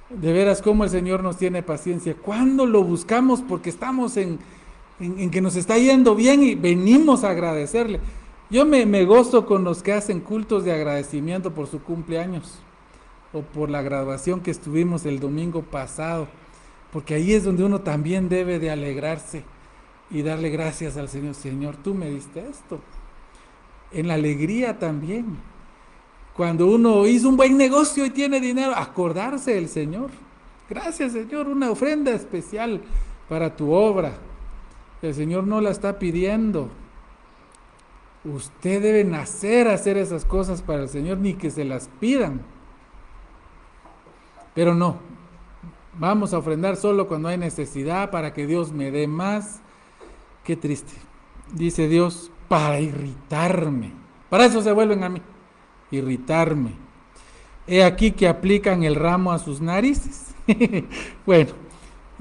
De veras, cómo el Señor nos tiene paciencia. ¿Cuándo lo buscamos? Porque estamos en que nos está yendo bien y venimos a agradecerle. Yo me gozo con los que hacen cultos de agradecimiento por su cumpleaños o por la graduación que estuvimos el domingo pasado, porque ahí es donde uno también debe de alegrarse y darle gracias al Señor. Señor, tú me diste esto. En la alegría también. Cuando uno hizo un buen negocio y tiene dinero, acordarse del Señor. Gracias, Señor, una ofrenda especial para tu obra. El Señor no la está pidiendo. Usted debe nacer a hacer esas cosas para el Señor, ni que se las pidan. Pero no, vamos a ofrendar solo cuando hay necesidad, para que Dios me dé más. Qué triste. Dice Dios, para irritarme. Para eso se vuelven a mí. Irritarme. He aquí que aplican el ramo a sus narices. Bueno,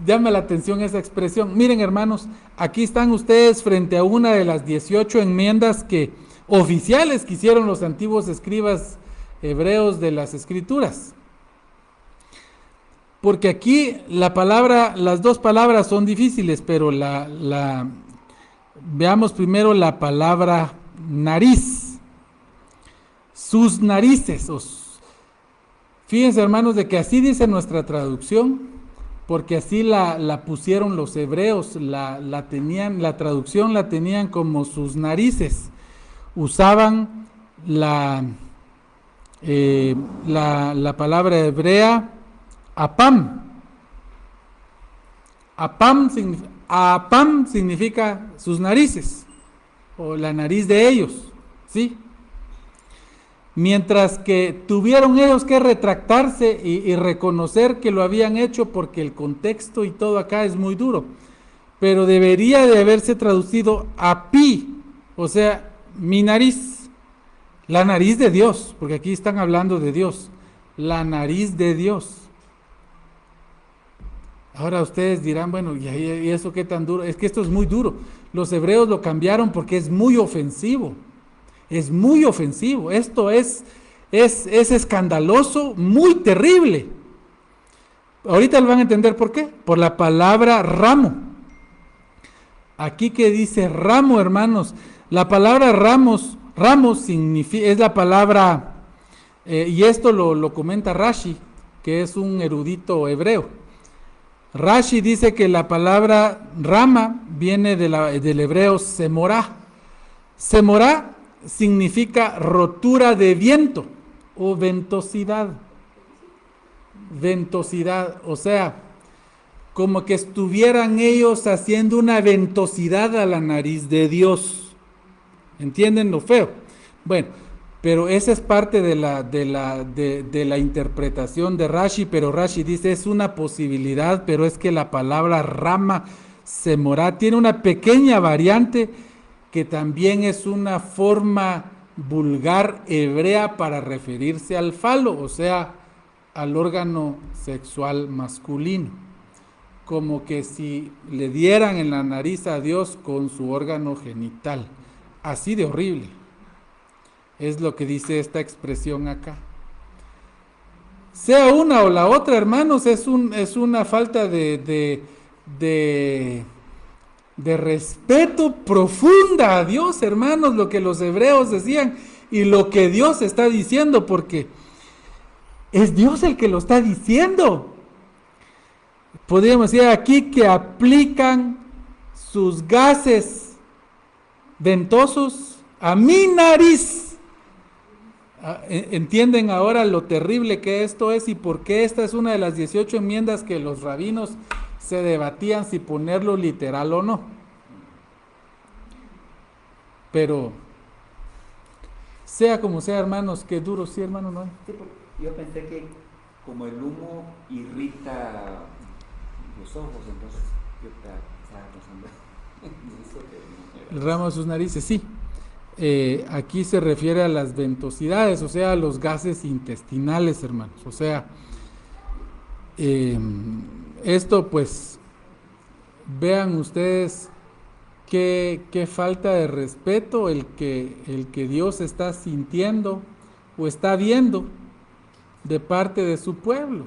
llama la atención esa expresión. Miren, hermanos, aquí están ustedes frente a una de las 18 enmiendas oficiales que hicieron los antiguos escribas hebreos de las Escrituras. Porque aquí las dos palabras son difíciles, pero veamos primero la palabra nariz. Sus narices. Fíjense, hermanos, de que así dice nuestra traducción, porque así la pusieron los hebreos, la traducción la tenían como sus narices. Usaban la palabra hebrea apam. Apam significa sus narices, o la nariz de ellos, ¿sí? Mientras que tuvieron ellos que retractarse y reconocer que lo habían hecho, porque el contexto y todo acá es muy duro, pero debería de haberse traducido api, o sea, mi nariz, la nariz de Dios, porque aquí están hablando de Dios, la nariz de Dios. Ahora ustedes dirán, bueno, ¿y eso qué tan duro? Es que esto es muy duro. Los hebreos lo cambiaron porque es muy ofensivo. Es muy ofensivo. Esto es escandaloso, muy terrible. Ahorita lo van a entender por qué. Por la palabra ramo. Aquí que dice ramo, hermanos. La palabra ramos significa, es la palabra, y esto lo comenta Rashi, que es un erudito hebreo. Rashi dice que la palabra rama viene del hebreo semorá. Semorá significa rotura de viento o ventosidad. Ventosidad, o sea, como que estuvieran ellos haciendo una ventosidad a la nariz de Dios. ¿Entienden lo feo? Bueno, pero esa es parte de la interpretación de Rashi, pero Rashi dice es una posibilidad, pero es que la palabra rama, semorá, tiene una pequeña variante que también es una forma vulgar hebrea para referirse al falo, o sea, al órgano sexual masculino. como que si le dieran en la nariz a Dios con su órgano genital. Así de horrible. Es lo que dice esta expresión acá. Sea una o la otra, hermanos, es una falta de respeto profunda a Dios, hermanos, lo que los hebreos decían y lo que Dios está diciendo, porque es Dios el que lo está diciendo. Podríamos decir aquí que aplican sus gases ventosos a mi nariz. ¿Entienden ahora lo terrible que esto es y por qué esta es una de las 18 enmiendas que los rabinos se debatían si ponerlo literal o no? Pero sea como sea, hermanos, qué duro, sí, hermano, ¿no?
Sí, yo pensé que como el humo irrita los ojos, entonces yo estaba pensando en eso que
El ramo de sus narices, sí. Aquí se refiere a las ventosidades, o sea, a los gases intestinales, hermanos. O sea, esto pues, vean ustedes qué falta de respeto el que Dios está sintiendo o está viendo de parte de su pueblo.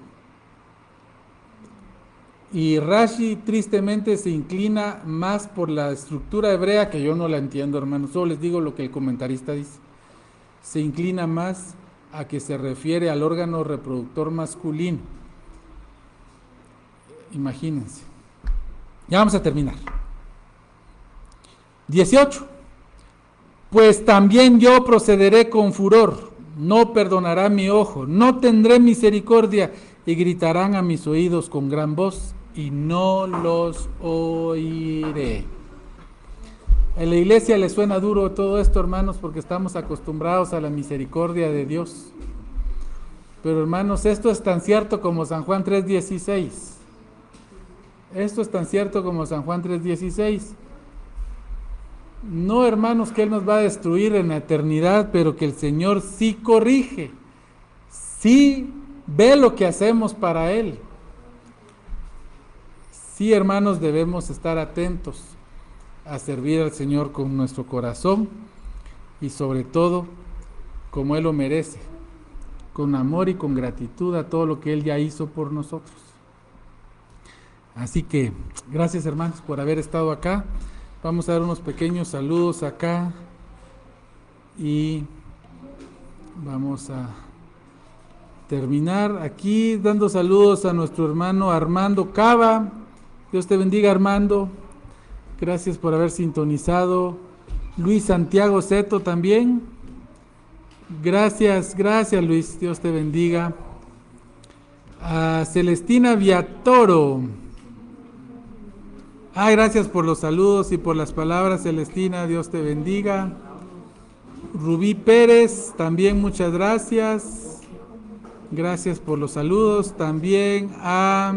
Y Rashi tristemente se inclina más por la estructura hebrea, que yo no la entiendo, hermanos, solo les digo lo que el comentarista dice. Se inclina más a que se refiere al órgano reproductor masculino. Imagínense. Ya vamos a terminar. 18. Pues también yo procederé con furor, no perdonará mi ojo, no tendré misericordia, y gritarán a mis oídos con gran voz, y no los oiré. En la iglesia le suena duro todo esto, hermanos, porque estamos acostumbrados a la misericordia de Dios. Pero, hermanos, esto es tan cierto como San Juan 3:16. Esto es tan cierto como San Juan 3:16. No, hermanos, que Él nos va a destruir en la eternidad, pero que el Señor sí corrige, sí ve lo que hacemos para Él. Sí, hermanos, debemos estar atentos a servir al Señor con nuestro corazón y sobre todo, como Él lo merece, con amor y con gratitud a todo lo que Él ya hizo por nosotros. Así que, gracias, hermanos, por haber estado acá. Vamos a dar unos pequeños saludos acá y vamos a terminar aquí dando saludos a nuestro hermano Armando Cava. Dios te bendiga, Armando. Gracias por haber sintonizado. Luis Santiago Seto también. Gracias Luis. Dios te bendiga. A Celestina Viatoro. Gracias por los saludos y por las palabras, Celestina. Dios te bendiga. Rubí Pérez, también muchas gracias. Gracias por los saludos. También a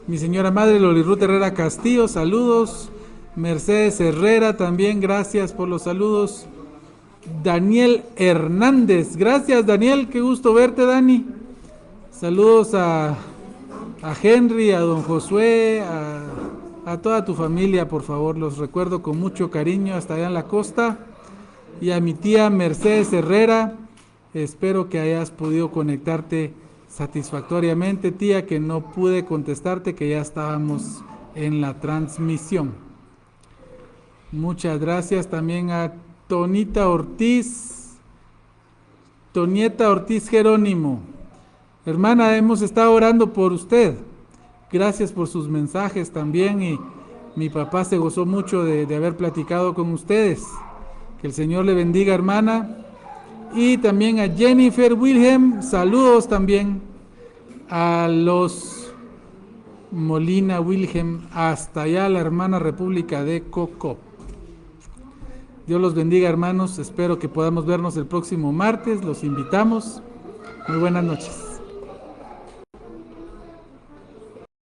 mi señora madre Loli Ruth Herrera Castillo, saludos. Mercedes Herrera, también gracias por los saludos. Daniel Hernández, gracias Daniel, qué gusto verte, Dani. Saludos a Henry, a don Josué, a toda tu familia, por favor, los recuerdo con mucho cariño hasta allá en la costa. Y a mi tía Mercedes Herrera, espero que hayas podido conectarte satisfactoriamente, tía, que no pude contestarte, que ya estábamos en la transmisión. Muchas gracias también a Tonieta Ortiz Jerónimo. Hermana, hemos estado orando por usted. Gracias por sus mensajes también y mi papá se gozó mucho de haber platicado con ustedes. Que el Señor le bendiga, hermana. Y también a Jennifer Wilhelm, saludos también a los Molina Wilhelm, hasta allá la hermana República de Coco. Dios los bendiga, hermanos, espero que podamos vernos el próximo martes, los invitamos. Muy buenas noches.